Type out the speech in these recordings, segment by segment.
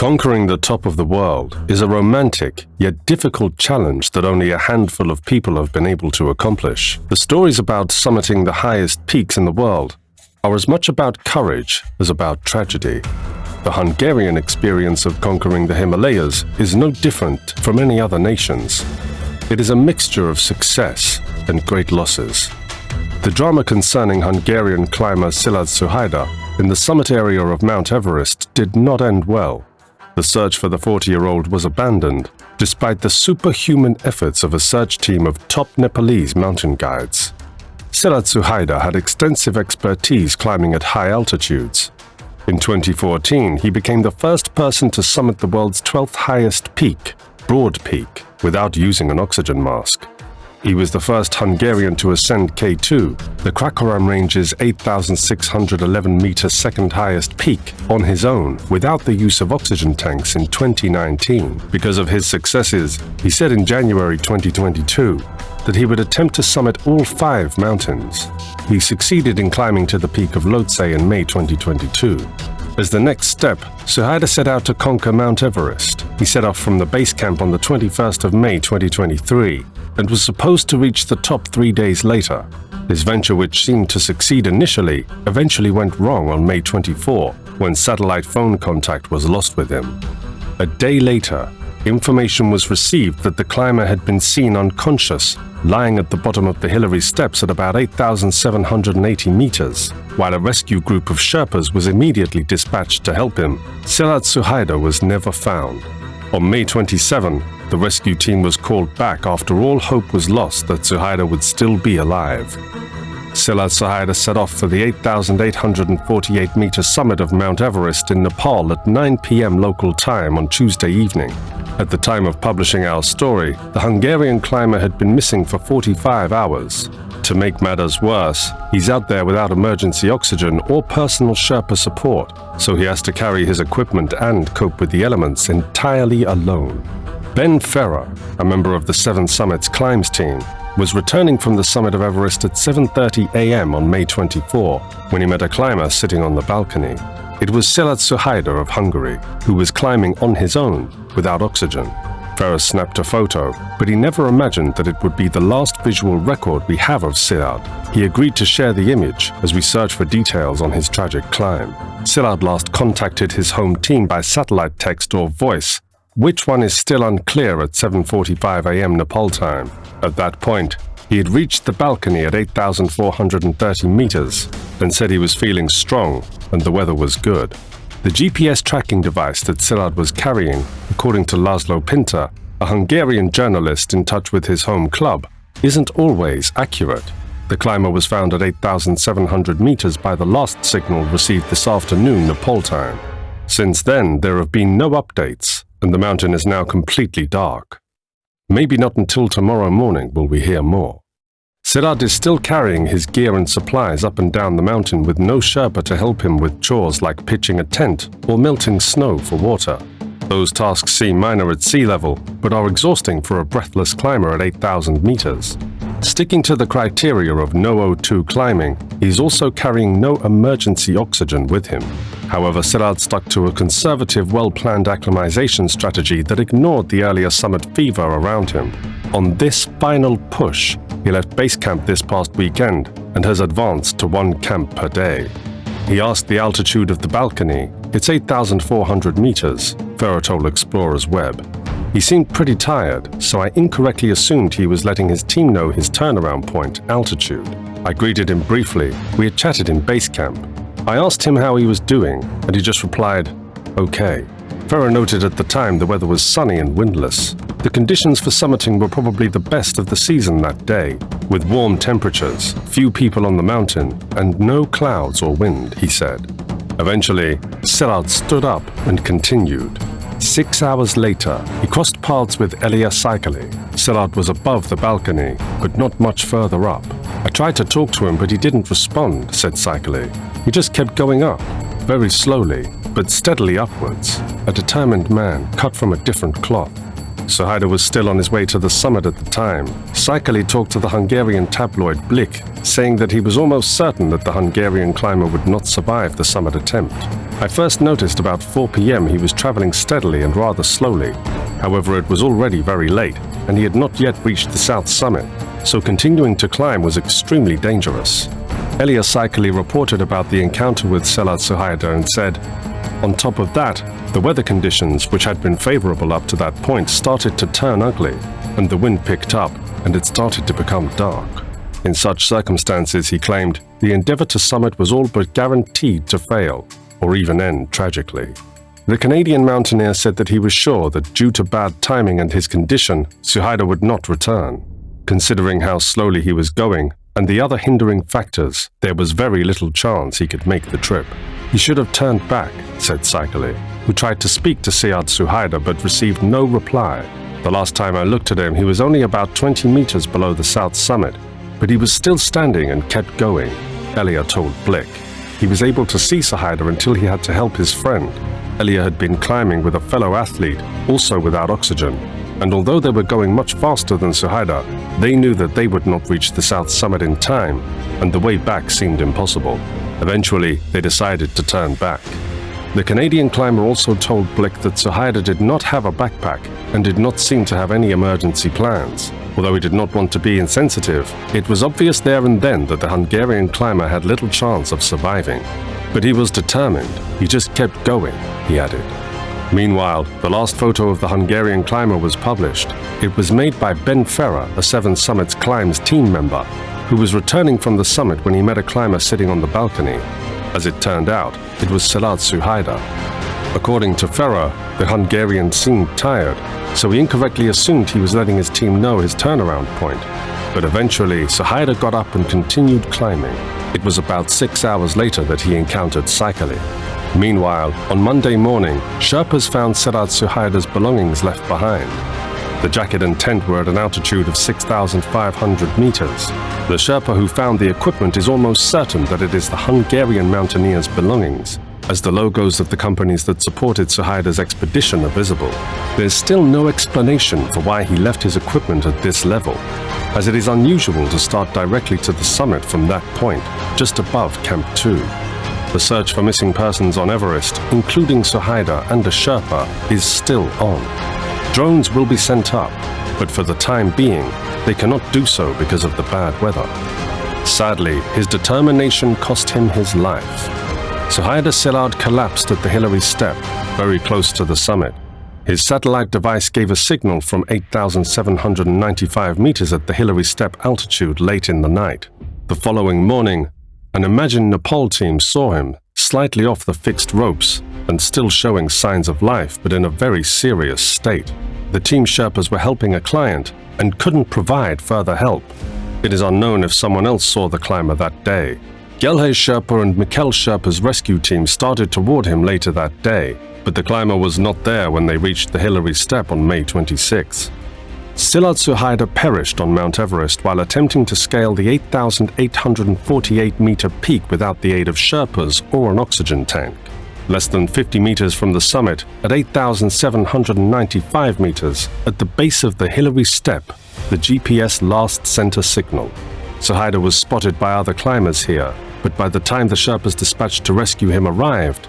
Conquering the top of the world is a romantic yet difficult challenge that only a handful of people have been able to accomplish. The stories about summiting the highest peaks in the world are as much about courage as about tragedy. The Hungarian experience of conquering the Himalayas is no different from any other nation's. It is a mixture of success and great losses. The drama concerning Hungarian climber Szilárd Szuhajda in the summit area of Mount Everest did not end well. The search for the 40-year-old was abandoned, despite the superhuman efforts of a search team of top Nepalese mountain guides. Szilárd Szuhajda had extensive expertise climbing at high altitudes. In 2014, he became the first person to summit the world's 12th highest peak, Broad Peak, without using an oxygen mask. He was the first Hungarian to ascend K2, the Karakoram Range's 8,611-meter second highest peak, on his own, without the use of oxygen tanks in 2019. Because of his successes, he said in January 2022 that he would attempt to summit all 5 mountains. He succeeded in climbing to the peak of Lhotse in May 2022. As the next step, Szuhajda set out to conquer Mount Everest. He set off from the base camp on the 21st of May 2023 and was supposed to reach the top 3 days later. His venture, which seemed to succeed initially, eventually went wrong on May 24 when satellite phone contact was lost with him. A day later, information was received that the climber had been seen unconscious, lying at the bottom of the Hillary steps at about 8,780 meters. While a rescue group of Sherpas was immediately dispatched to help him, Szilárd Szuhajda was never found. On May 27, the rescue team was called back after all hope was lost that Szuhajda would still be alive. Szilárd Szuhajda set off for the 8,848-meter summit of Mount Everest in Nepal at 9 p.m. local time on Tuesday evening. At the time of publishing our story, the Hungarian climber had been missing for 45 hours. To make matters worse, he's out there without emergency oxygen or personal Sherpa support, so he has to carry his equipment and cope with the elements entirely alone. Ben Ferrer, a member of the Seven Summits Climbs team, was returning from the summit of Everest at 7:30 a.m. on May 24 when he met a climber sitting on the balcony. It was Szilárd Szuhajda of Hungary, who was climbing on his own, without oxygen. Ferrer snapped a photo, but he never imagined that it would be the last visual record we have of Szilárd. He agreed to share the image as we search for details on his tragic climb. Szilárd last contacted his home team by satellite text or voice, which one is still unclear at 7:45 a.m. Nepal time. At that point, he had reached the balcony at 8,430 meters and said he was feeling strong and the weather was good. The GPS tracking device that Szilárd was carrying, according to Laszlo Pinter, a Hungarian journalist in touch with his home club, isn't always accurate. The climber was found at 8,700 meters by the last signal received this afternoon Nepal time. Since then, there have been no updates, and the mountain is now completely dark. Maybe not until tomorrow morning will we hear more. Szilárd is still carrying his gear and supplies up and down the mountain with no Sherpa to help him with chores like pitching a tent or melting snow for water. Those tasks seem minor at sea level, but are exhausting for a breathless climber at 8,000 meters. Sticking to the criteria of no O2 climbing, he's also carrying no emergency oxygen with him. However, Szilárd stuck to a conservative, well-planned acclimatization strategy that ignored the earlier summit fever around him. On this final push, he left base camp this past weekend and has advanced to 1 camp per day. He asked the altitude of the balcony. It's 8,400 meters, Ferrer told Explorer's Web. He seemed pretty tired, so I incorrectly assumed he was letting his team know his turnaround point, altitude. I greeted him briefly. We had chatted in base camp. I asked him how he was doing, and he just replied, "Okay." Ferrer noted at the time the weather was sunny and windless. The conditions for summiting were probably the best of the season that day, with warm temperatures, few people on the mountain, and no clouds or wind, he said. Eventually, Szilárd stood up and continued. 6 hours later, he crossed paths with Gelje. Szilárd was above the balcony, but not much further up. I tried to talk to him, but he didn't respond, said Gelje. He just kept going up, very slowly, but steadily upwards. A determined man cut from a different cloth. Suhaida was still on his way to the summit at the time. Saikali talked to the Hungarian tabloid Blik, saying that he was almost certain that the Hungarian climber would not survive the summit attempt. I first noticed about 4 p.m. he was traveling steadily and rather slowly. However, it was already very late, and he had not yet reached the south summit, so continuing to climb was extremely dangerous. Gelje Saikali reported about the encounter with Selat Suhaida and said, "On top of that, the weather conditions, which had been favorable up to that point, started to turn ugly, and the wind picked up, and it started to become dark. In such circumstances," he claimed, "the endeavor to summit was all but guaranteed to fail, or even end tragically." The Canadian mountaineer said that he was sure that due to bad timing and his condition, Suhaida would not return. Considering how slowly he was going, and the other hindering factors, there was very little chance he could make the trip. "He should have turned back," said Saikali, who tried to speak to Selat Suhaida but received no reply. "The last time I looked at him, he was only about 20 meters below the south summit, but he was still standing and kept going," Gelje told Blik. He was able to see Suhaida until he had to help his friend. Gelje had been climbing with a fellow athlete, also without oxygen, and although they were going much faster than Suhaida, they knew that they would not reach the south summit in time, and the way back seemed impossible. Eventually, they decided to turn back. The Canadian climber also told Blik that Suhaida did not have a backpack and did not seem to have any emergency plans. Although he did not want to be insensitive, it was obvious there and then that the Hungarian climber had little chance of surviving. But he was determined. He just kept going, he added. Meanwhile, the last photo of the Hungarian climber was published. It was made by Ben Ferrer, a Seven Summits Climbs team member, who was returning from the summit when he met a climber sitting on the balcony. As it turned out, it was Selat Suhaida. According to Ferrer, the Hungarian seemed tired, so he incorrectly assumed he was letting his team know his turnaround point. But eventually, Suhaida got up and continued climbing. It was about 6 hours later that he encountered Saikali. Meanwhile, on Monday morning, Sherpas found Selat Suhaida's belongings left behind. The jacket and tent were at an altitude of 6,500 meters. The Sherpa who found the equipment is almost certain that it is the Hungarian mountaineer's belongings, as the logos of the companies that supported Suhaida's expedition are visible. There's still no explanation for why he left his equipment at this level, as it is unusual to start directly to the summit from that point, just above Camp 2. The search for missing persons on Everest, including Suhaida and a Sherpa, is still on. Drones will be sent up, but for the time being, they cannot do so because of the bad weather. Sadly, his determination cost him his life. Suhaida Selat collapsed at the Hillary Step, very close to the summit. His satellite device gave a signal from 8,795 meters at the Hillary Step altitude late in the night. The following morning, an Imagine Nepal team saw him, slightly off the fixed ropes, and still showing signs of life, but in a very serious state. The team Sherpas were helping a client and couldn't provide further help. It is unknown if someone else saw the climber that day. Gelje Sherpa and Mikel Sherpa's rescue team started toward him later that day, but the climber was not there when they reached the Hillary Step on May 26. Selat Suhaida perished on Mount Everest while attempting to scale the 8,848-meter peak without the aid of Sherpas or an oxygen tank. Less than 50 meters from the summit, at 8,795 meters, at the base of the Hillary Step, the GPS lost center signal. Suhaida was spotted by other climbers here, but by the time the Sherpas dispatched to rescue him arrived,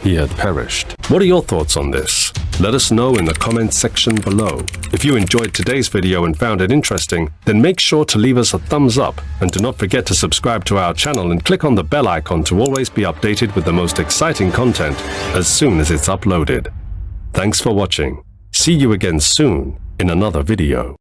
he had perished. What are your thoughts on this? Let us know in the comments section below. If you enjoyed today's video and found it interesting, then make sure to leave us a thumbs up and do not forget to subscribe to our channel and click on the bell icon to always be updated with the most exciting content as soon as it's uploaded. Thanks for watching. See you again soon in another video.